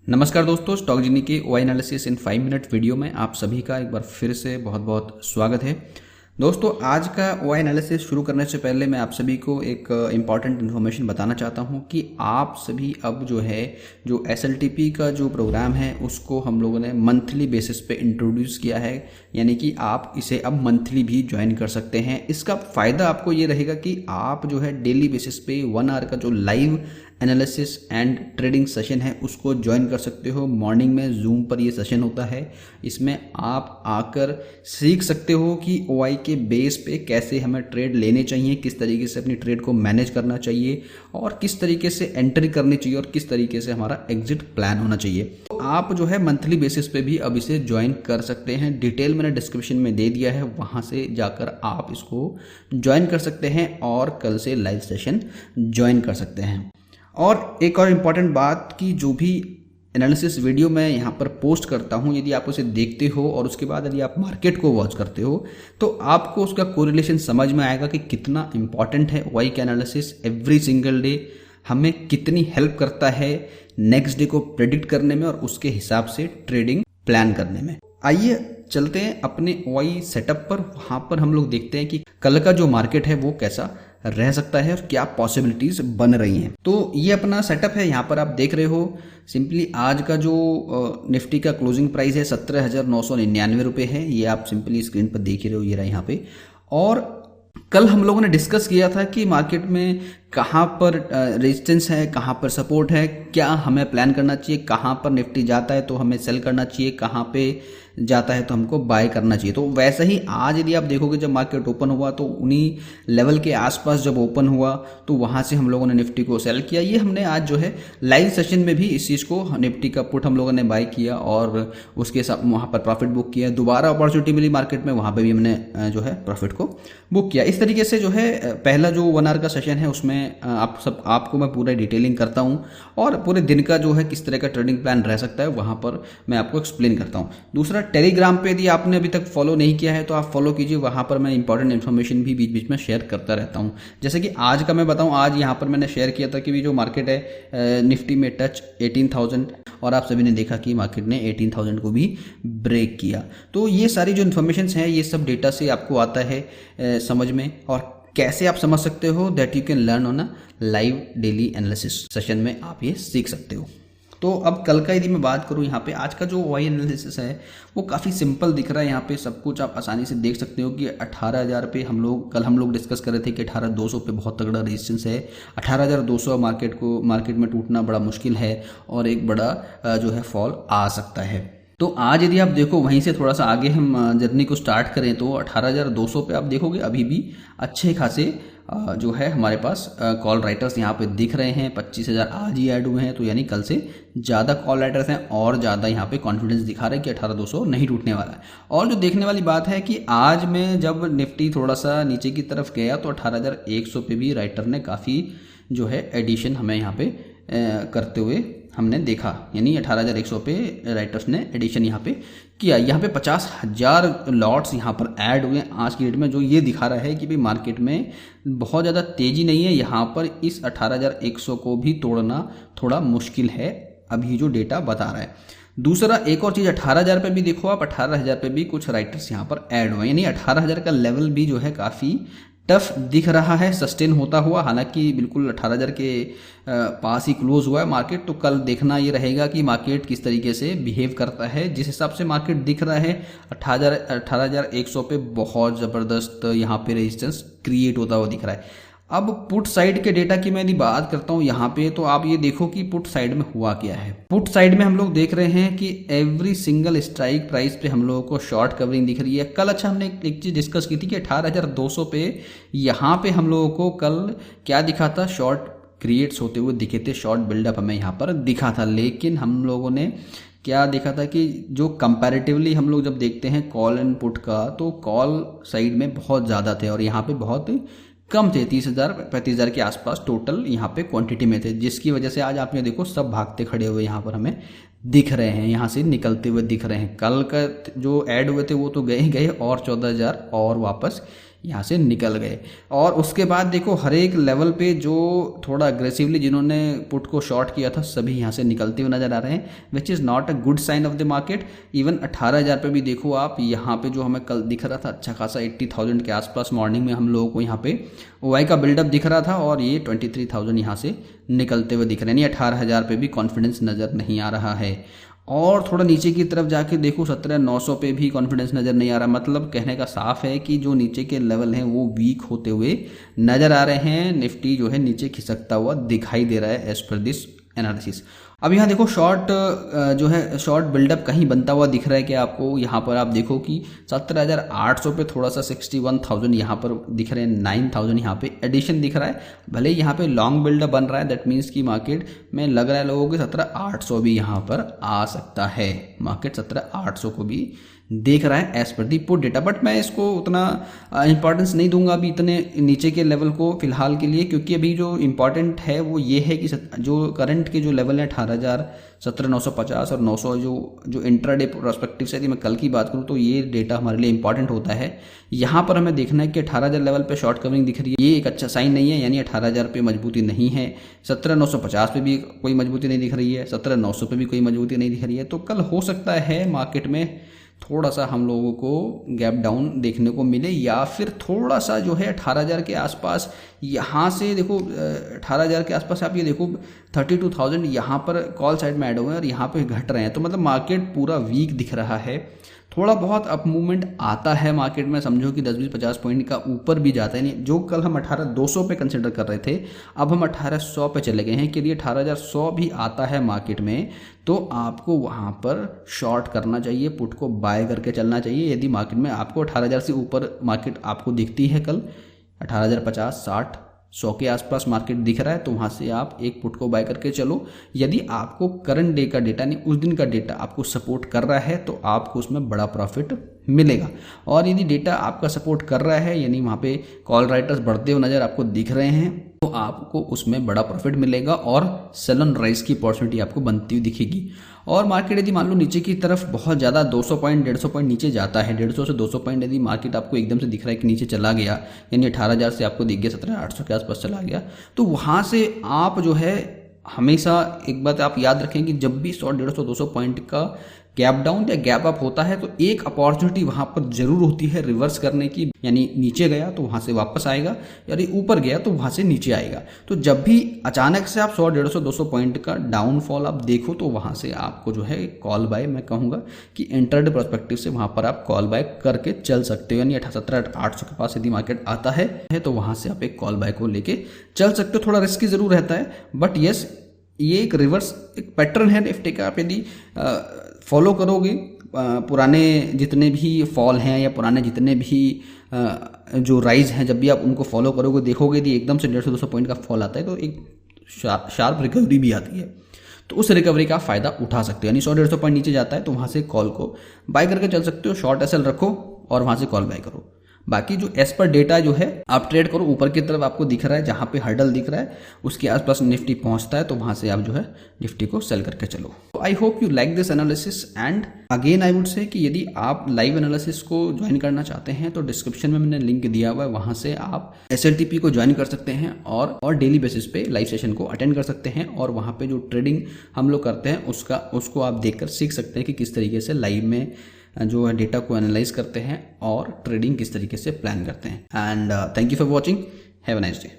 नमस्कार दोस्तों, स्टॉक जिनी के OI analysis in 5 minute video में आप सभी का एक बार फिर से बहुत बहुत स्वागत है। दोस्तों, आज का ओआई एनालिसिस शुरू करने से पहले मैं आप सभी को एक इम्पॉर्टेंट इन्फॉर्मेशन बताना चाहता हूं कि आप सभी अब जो एसएलटीपी का जो प्रोग्राम है उसको हम लोगों ने मंथली बेसिस पे इंट्रोड्यूस किया है, यानी कि आप इसे अब मंथली भी ज्वाइन कर सकते हैं। इसका फ़ायदा आपको ये रहेगा कि आप डेली बेसिस पे 1 आवर का जो live analysis and trading session है उसको ज्वाइन कर सकते हो। मॉर्निंग में जूम पर ये सेशन होता है। इसमें आप आकर सीख सकते हो कि ओआई के बेस पे कैसे हमें ट्रेड लेने चाहिए, किस तरीके से अपनी ट्रेड को मैनेज करना चाहिए और किस तरीके से एंट्री करनी चाहिए और किस तरीके से हमारा एग्जिट प्लान होना चाहिए। तो आप मंथली बेसिस पे भी अब इसे ज्वाइन कर सकते हैं। डिटेल मैंने डिस्क्रिप्शन में दे दिया है, वहाँ से जाकर आप इसको ज्वाइन कर सकते हैं और कल से लाइव सेशन ज्वाइन कर सकते हैं। और एक और इम्पॉर्टेंट बात कि जो भी एनालिसिस वीडियो मैं यहाँ पर पोस्ट करता हूँ, यदि आप उसे देखते हो और उसके बाद यदि आप मार्केट को वॉच करते हो तो आपको उसका कोरिलेशन समझ में आएगा कि कितना इम्पॉर्टेंट है ओआई का एनालिसिस। एवरी सिंगल डे हमें कितनी हेल्प करता है नेक्स्ट डे को प्रेडिक्ट करने में और उसके हिसाब से ट्रेडिंग प्लान करने में। आइए चलते हैं अपने ओआई सेटअप पर। वहाँ पर हम लोग देखते हैं कि कल का जो मार्केट है वो कैसा रह सकता है और क्या पॉसिबिलिटीज बन रही हैं। तो ये अपना सेटअप है, यहाँ पर आप देख रहे हो। सिंपली आज का जो निफ्टी का क्लोजिंग प्राइस है 17,999 रुपये है। ये आप सिंपली स्क्रीन पर देख ही रहे हो, ये रहा यहाँ पे। और कल हम लोगों ने डिस्कस किया था कि मार्केट में कहाँ पर रेजिस्टेंस है, कहाँ पर सपोर्ट है, क्या हमें प्लान करना चाहिए, कहाँ पर निफ्टी जाता है तो हमें सेल करना चाहिए, कहाँ पे जाता है तो हमको बाय करना चाहिए। तो वैसे ही आज यदि आप देखोगे जब मार्केट ओपन हुआ तो उन्हीं लेवल के आसपास जब ओपन हुआ तो वहाँ से हम लोगों ने निफ्टी को सेल किया। ये हमने आज लाइव सेशन में भी इस चीज़ को निफ्टी का पुट हम लोगों ने बाय किया और उसके साथ वहाँ पर प्रॉफिट बुक किया। दोबारा अपॉर्चुनिटी मिली मार्केट में, वहाँ पर भी हमने प्रॉफिट को बुक किया। इस तरीके से पहला जो 1 आवर का सेशन है उसमें आपको मैं पूरा डिटेलिंग करता हूँ और पूरे दिन का किस तरह का ट्रेडिंग प्लान रह सकता है वहाँ पर मैं आपको एक्सप्लेन करता हूँ। दूसरा, टेलीग्राम पे यदि आपने अभी तक फॉलो नहीं किया है तो आप फॉलो कीजिए। वहाँ पर मैं इंपॉर्टेंट इन्फॉर्मेशन भी बीच बीच में शेयर करता रहता हूँ। जैसे कि आज का मैं बताऊँ, आज यहाँ पर मैंने शेयर किया था कि जो मार्केट है निफ्टी में टच 18,000 और आप सभी ने देखा कि मार्केट ने 18,000 को भी ब्रेक किया। तो ये सारी जो इन्फॉर्मेशन है ये सब डेटा से आपको आता है समझ में, और कैसे आप समझ सकते हो that you can learn on a live daily analysis session में आप ये सीख सकते हो। तो अब कल का यदि मैं बात करूं, यहाँ पे आज का जो ओआई एनालिसिस है वो काफ़ी सिंपल दिख रहा है। यहाँ पे सब कुछ आप आसानी से देख सकते हो कि 18,000 पे कल हम लोग डिस्कस कर रहे थे कि 18,200 पे बहुत तगड़ा रेजिस्टेंस है। 18,200 मार्केट में टूटना बड़ा मुश्किल है और एक बड़ा फॉल आ सकता है। तो आज यदि आप देखो वहीं से थोड़ा सा आगे हम जर्नी को स्टार्ट करें तो 18,200 पे आप देखोगे अभी भी अच्छे खासे हमारे पास कॉल राइटर्स यहाँ पे दिख रहे हैं। 25,000 आज ही ऐड हुए हैं, तो यानी कल से ज़्यादा कॉल राइटर्स हैं और ज़्यादा यहाँ पे कॉन्फिडेंस दिखा रहे हैं कि 18,200 नहीं टूटने वाला है। और जो देखने वाली बात है कि आज में जब निफ्टी थोड़ा सा नीचे की तरफ गया तो 18,100 पे भी राइटर ने काफ़ी एडिशन हमें यहाँ पे करते हुए हमने देखा, यानी 18,100 पे राइटर्स ने एडिशन यहाँ पे किया। यहाँ पे 50,000 लॉट्स यहाँ पर ऐड हुए आज की डेट में, जो ये दिखा रहा है कि भाई मार्केट में बहुत ज़्यादा तेज़ी नहीं है। यहाँ पर इस 18,100 को भी तोड़ना थोड़ा मुश्किल है, अभी जो डेटा बता रहा है। दूसरा, एक और चीज़ 18,000 पे भी देखो आप, 18,000 पे भी कुछ राइटर्स यहाँ पर ऐड हुए, यानी 18,000 का लेवल भी काफ़ी टफ दिख रहा है सस्टेन होता हुआ। हालांकि बिल्कुल 18,000 के पास ही क्लोज हुआ है मार्केट। तो कल देखना ये रहेगा कि मार्केट किस तरीके से बिहेव करता है। जिस हिसाब से मार्केट दिख रहा है 18,100 पे बहुत ज़बरदस्त यहाँ पे रेजिस्टेंस क्रिएट होता हुआ दिख रहा है। अब पुट साइड के डेटा की मैं यदि बात करता हूँ यहाँ पे, तो आप ये देखो कि पुट साइड में हुआ क्या है। पुट साइड में हम लोग देख रहे हैं कि एवरी सिंगल स्ट्राइक प्राइस पे हम लोगों को शॉर्ट कवरिंग दिख रही है। कल हमने एक चीज़ डिस्कस की थी कि 18,200 पे यहाँ पे हम लोगों को कल क्या दिखा था, शॉर्ट क्रिएट्स होते हुए दिखे थे, शॉर्ट बिल्डअप हमें यहाँ पर दिखा था। लेकिन हम लोगों ने क्या देखा था कि जो कंपैरेटिवली हम लोग जब देखते हैं कॉल एंड पुट का, तो कॉल साइड में बहुत ज़्यादा थे और यहाँ पे बहुत कम थे। 30,000 35,000 के आसपास टोटल यहाँ पे क्वांटिटी में थे, जिसकी वजह से आज आपने देखो सब भागते खड़े हुए यहाँ पर हमें दिख रहे हैं, यहाँ से निकलते हुए दिख रहे हैं। कल का जो ऐड हुए थे वो तो गए और 14,000 और वापस यहाँ से निकल गए। और उसके बाद देखो हर एक लेवल पे जो थोड़ा अग्रेसिवली जिन्होंने पुट को शॉर्ट किया था सभी यहाँ से निकलते हुए नजर आ रहे हैं, which is not a good sign of the market. Even 18,000 पे भी देखो आप, यहाँ पे जो हमें कल दिख रहा था अच्छा खासा 80,000 के आसपास मॉर्निंग में हम लोगों को यहाँ पे ओआई का बिल्डअप दिख रहा था, और ये 23,000 यहाँ से निकलते हुए दिख रहे हैं, यानी 18,000 पे भी कॉन्फिडेंस नज़र नहीं आ रहा है। और थोड़ा नीचे की तरफ जाके देखो 17,900 पे भी कॉन्फिडेंस नज़र नहीं आ रहा। मतलब कहने का साफ है कि जो नीचे के लेवल हैं वो वीक होते हुए नज़र आ रहे हैं। निफ्टी जो है नीचे खिसकता हुआ दिखाई दे रहा है एज पर दिस एनालिसिस। अब यहाँ देखो शॉर्ट जो है शॉर्ट बिल्डअप कहीं बनता हुआ दिख रहा है कि आपको यहाँ पर आप देखो कि 17,800 पे थोड़ा सा 61,000 यहाँ पर दिख रहे हैं, 9,000 यहाँ पे एडिशन दिख रहा है। भले यहाँ पे लॉन्ग बिल्डअप बन रहा है, दैट मीन्स कि मार्केट में लग रहा है लोगों को 17,800 भी यहाँ पर आ सकता है। मार्केट 17,800 को भी देख रहा है as per the put data, but मैं इसको उतना इंपॉर्टेंस नहीं दूंगा अभी इतने नीचे के लेवल को फिलहाल के लिए, क्योंकि अभी जो इम्पॉर्टेंट है वो ये है कि जो करंट के जो लेवल है 18,000, 17,950 और 900 जो इंट्राडे प्रोस्पेक्टिव से यदि मैं कल की बात करूँ तो ये डेटा हमारे लिए इंपॉर्टेंट होता है। यहाँ पर हमें देखना है कि 18,000 लेवल पे शॉर्ट कवरिंग दिख रही है, ये एक अच्छा साइन नहीं है, यानी 18,000 पे मजबूती नहीं है। 17,950 पे भी कोई मजबूती नहीं दिख रही है, 17,900 पे भी कोई मजबूती नहीं दिख रही है। तो कल हो सकता है मार्केट में थोड़ा सा हम लोगों को गैप डाउन देखने को मिले, या फिर थोड़ा सा जो है 18,000 के आसपास यहाँ से देखो 18,000 के आसपास आप ये देखो 32,000 यहाँ पर कॉल साइड में ऐड हुए हैं और यहाँ पे घट रहे हैं। तो मतलब मार्केट पूरा वीक दिख रहा है। थोड़ा बहुत अप मूवमेंट आता है मार्केट में, समझो कि 10-20-50 पॉइंट का ऊपर भी जाता है। नहीं, जो कल हम 18,200 पे कंसिडर कर रहे थे अब हम 18,100 पे चले गए हैं कि यदि 18,100 भी आता है मार्केट में तो आपको वहाँ पर शॉर्ट करना चाहिए, पुट को बाय करके चलना चाहिए। यदि मार्केट में आपको 18,000 से ऊपर मार्केट आपको दिखती है, कल 18,050, 60, 100 के आसपास मार्केट दिख रहा है तो वहाँ से आप एक पुट को बाय करके चलो। यदि आपको करंट डे का डेटा नहीं उस दिन का डेटा आपको सपोर्ट कर रहा है तो आपको उसमें बड़ा प्रॉफिट मिलेगा। और यदि डेटा आपका सपोर्ट कर रहा है यानी वहाँ पे कॉल राइटर्स बढ़ते हुए नज़र आपको दिख रहे हैं तो आपको उसमें बड़ा प्रॉफिट मिलेगा और सेल ऑन राइज की अपॉर्चुनिटी आपको बनती हुई दिखेगी। और मार्केट यदि मान लो नीचे की तरफ बहुत ज़्यादा 200 पॉइंट 150 पॉइंट नीचे जाता है, 150 से 200 पॉइंट यदि मार्केट आपको एकदम से दिख रहा है कि नीचे चला गया, यानी 18,000 से आपको दिख गया 17,800 के आसपास चला गया, तो वहाँ से आप जो है हमेशा एक बात आप याद रखें कि जब भी 100, 150, 200 पॉइंट का गैप डाउन या गैप अप होता है तो एक अपॉर्चुनिटी वहां पर जरूर होती है रिवर्स करने की, यानी नीचे गया तो वहां से वापस आएगा, यानी ऊपर गया तो वहां से नीचे आएगा। तो जब भी अचानक से आप 100, 150, 200 पॉइंट का डाउनफॉल आप देखो तो वहां से आपको जो है कॉल बाय, मैं कहूंगा कि इंटरडे पर्सपेक्टिव से वहां पर आप कॉल बाय करके चल सकते हो। यानी 17,800 के पास यदि मार्केट आता है तो वहां से आप एक कॉल बाय को लेके चल सकते हो। थोड़ा रिस्की जरूर रहता है बट यस ये एक रिवर्स एक पैटर्न है निफ्टी का। आप यदि फॉलो करोगे पुराने जितने भी फॉल हैं या पुराने जितने भी जो राइज हैं, जब भी आप उनको फॉलो करोगे देखोगे यदि एकदम से 150-200 पॉइंट का फॉल आता है तो एक शार्प रिकवरी भी आती है, तो उस रिकवरी का फायदा उठा सकते हो। यानी 100-150 पॉइंट नीचे जाता है तो वहां से कॉल को बाय करके चल सकते हो, शॉर्ट एसएल रखो और वहां से कॉल बाय करो। बाकी जो एस पर डेटा जो है आप ट्रेड करो, ऊपर की तरफ आपको दिख रहा है जहां पे हर्डल दिख रहा है उसके आसपास निफ्टी पहुंचता है तो वहां से आप जो है निफ्टी को सेल करके चलो। I hope you like this analysis and again I would say कि यदि आप लाइव एनालिसिस को ज्वाइन करना चाहते हैं तो डिस्क्रिप्शन में मैंने लिंक दिया हुआ है, वहां से आप SLTP को ज्वाइन कर सकते हैं और डेली बेसिस पे लाइव सेशन को अटेंड कर सकते हैं और वहां पे जो ट्रेडिंग हम लोग करते हैं उसको आप देखकर सीख सकते हैं कि किस तरीके से लाइव में जो है डेटा को एनालाइज करते हैं और ट्रेडिंग किस तरीके से प्लान करते हैं। And thank you for watching, have a nice day.